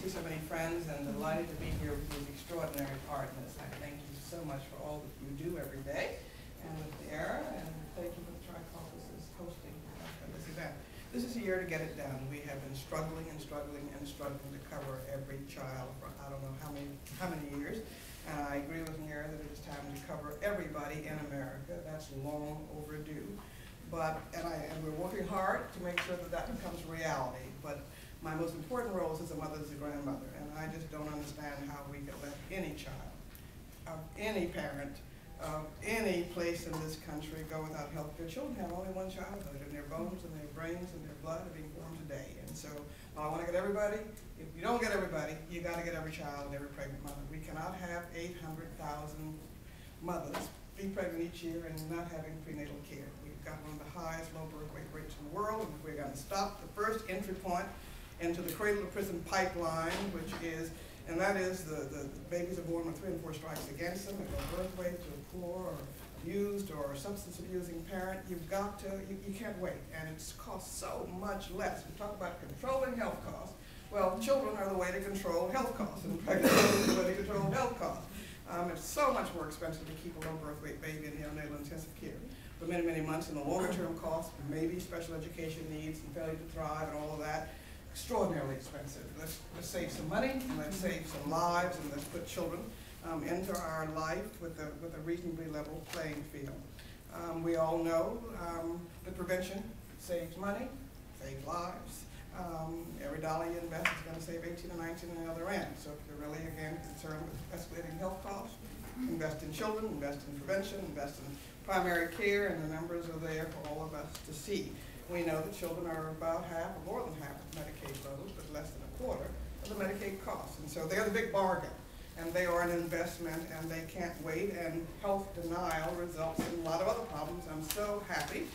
see so many friends and delighted to be here with these extraordinary partners. I thank you so much for all that you do every day, and with the era, and thank you for the Tri-Caucus hosting this event. This is a year to get it done. We have been struggling and struggling and struggling to cover every child for I don't know how many years. And I agree with Mira that it is time to cover everybody in America. That's long overdue. And we're working hard to make sure that that becomes reality. But my most important role is as a mother, as a grandmother, and I just don't understand how we can let any child, any parent, any place in this country go without health care. Children have only one childhood, and their bones and their brains and their blood are being formed today. And so I want to get everybody. If you don't get everybody, you got to get every child and every pregnant mother. We cannot have 800,000 mothers be pregnant each year and not having prenatal care. We've got one of the highest low birth weight rates in the world, and if we're going to stop the first entry point into the cradle to prison pipeline, which is, and that is the babies are born with 3 and 4 strikes against them, and low birth weight to a poor or abused or substance abusing parent, you've got to, you can't wait, and it's cost so much less. We talk about controlling health costs. Well, children are the way to control health costs, and pregnancy is the way to control health costs. It's so much more expensive to keep a low birth weight baby in neonatal intensive care for many, many months, and the longer term costs, maybe special education needs and failure to thrive and all of that, extraordinarily expensive. Let's save some money, and let's save some lives, and let's put children into our life with a reasonably level playing field. We all know that prevention saves money, saves lives. Every dollar you invest is going to save 18 or 19 on the other end. So if you're really, again, concerned with escalating health costs, invest in children, invest in prevention, invest in primary care, and the numbers are there for all of us to see. We know that children are about half or more than half of Medicaid loads, but less than a quarter of the Medicaid costs. And so they're the big bargain, and they are an investment, and they can't wait, and health denial results in a lot of other problems. I'm so happy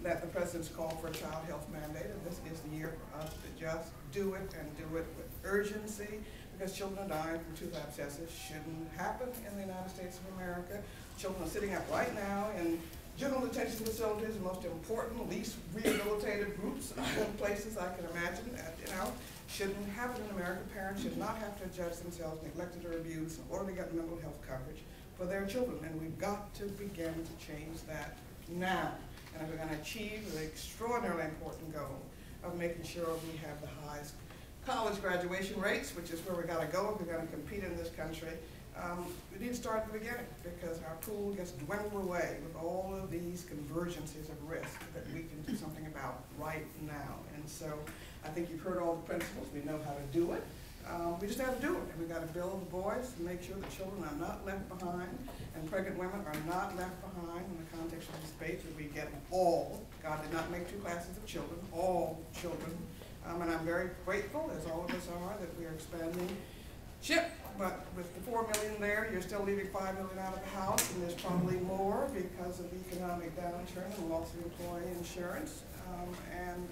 that the President's called for a child health mandate, and this is the year for us to just do it, and do it with urgency, because children are dying from tooth abscesses. Shouldn't happen in the United States of America. Children are sitting up right now in juvenile detention facilities, the most important, least rehabilitated groups places I can imagine. Shouldn't happen in America. Parents should not have to judge themselves neglected or abused in order to get mental health coverage for their children, and we've got to begin to change that now. And if we're going to achieve the extraordinarily important goal of making sure we have the highest college graduation rates, which is where we've got to go if we're going to compete in this country, we need to start at the beginning, because our pool gets dwindled away with all of these convergences of risk that we can do something about right now. And so I think you've heard all the principles. We know how to do it. We just have to do it, and we've got to build the voice and make sure that children are not left behind, and pregnant women are not left behind in the context of this debate, that we get all. God did not make 2 classes of children, all children. And I'm very grateful, as all of us are, that we are expanding CHIP, but with the 4 million there, you're still leaving 5 million out of the house, and there's probably more because of the economic downturn and loss of employee insurance, and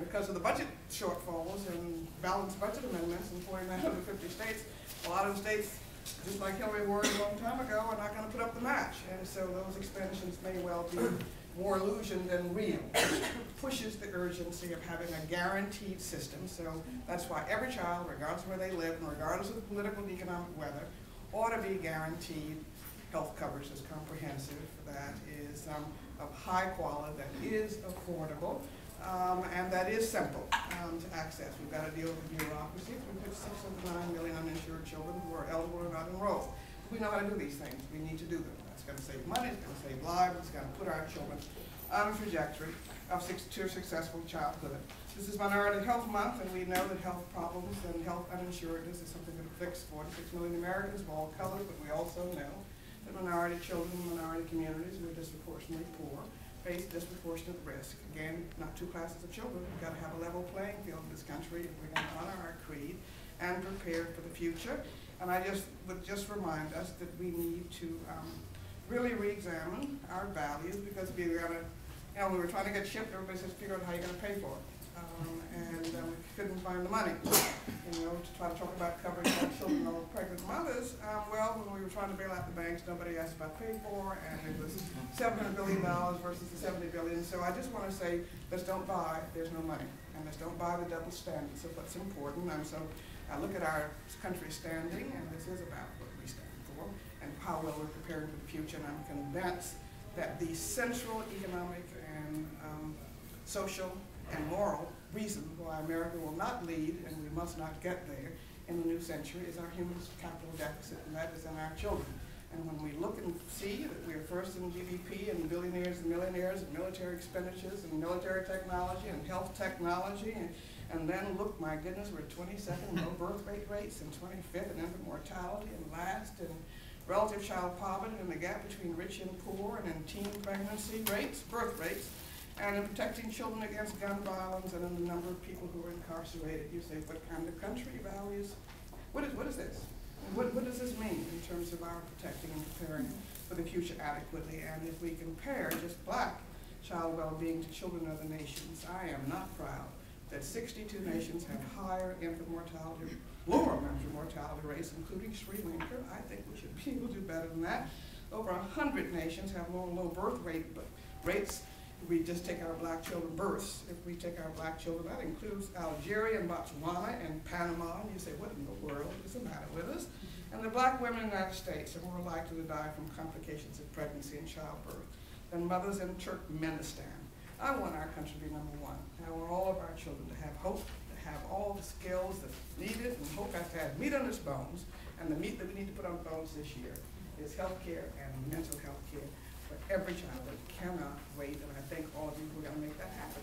because of the budget shortfalls and balanced budget amendments in 49 out of 50 states. A lot of states, just like Hillary warned a long time ago, are not going to put up the match, and so those expansions may well be more illusion than real, which pushes the urgency of having a guaranteed system. So that's why every child, regardless of where they live and regardless of the political and economic weather, ought to be guaranteed health coverage that's comprehensive, that is of high quality, that is affordable, and that is simple to access. We've got to deal with the bureaucracy. We've got 6 of the 9 million uninsured children who are eligible or not enrolled. We know how to do these things. We need to do them. It's going to save money, it's going to save lives, it's going to put our children on a trajectory of to successful childhood. This is Minority Health Month, and we know that health problems and health uninsuredness is something that affects 46 million Americans of all colors, but we also know that minority children and minority communities who are disproportionately poor face disproportionate risk. Again, not 2 classes of children. We've got to have a level playing field in this country if we're going to honor our creed and prepare for the future. And I would just remind us that we need to really re-examine our values, because we we were trying to get shipped, everybody says, figure out how you're going to pay for it. We couldn't find the money, to try to talk about covering our children or pregnant mothers. Well, when we were trying to bail out the banks, nobody asked about pay for, and it was $700 billion versus the $70 billion. So I just want to say, let's don't buy, there's no money. And let's don't buy the double standards of what's important. I'm so I look at our country standing, and this is about what we stand for, and how well we're preparing for the future, and I'm convinced that the central economic and social and moral reason why America will not lead, and we must not get there in the new century, is our human capital deficit, and that is in our children. And when we look and see that we are first in GDP and billionaires and millionaires and military expenditures and military technology and health technology, and then look, my goodness, we're 22nd in low birth rate rates and 25th in infant mortality and last in relative child poverty and the gap between rich and poor and in teen pregnancy rates, birth rates, and in protecting children against gun violence and in the number of people who are incarcerated. You say, what kind of country values? What is this? What does this mean in terms of our protecting and preparing for the future adequately? And if we compare just black child well-being to children of the nations, I am not proud that 62 nations have higher infant mortality, lower infant mortality rates, including Sri Lanka. I think we should be able to do better than that. Over 100 nations have low birth rates. If we just take our black children births, if we take our black children, that includes Algeria and Botswana and Panama, and you say, what in the world is the matter with us? And the black women in the United States are more likely to die from complications of pregnancy and childbirth than mothers in Turkmenistan. I want our country to be number one. I want all of our children to have hope, to have all the skills that's needed, and hope has to have meat on its bones, and the meat that we need to put on bones this year is health care and mental health care for every child that cannot wait, and I thank all of you who are going to make that happen.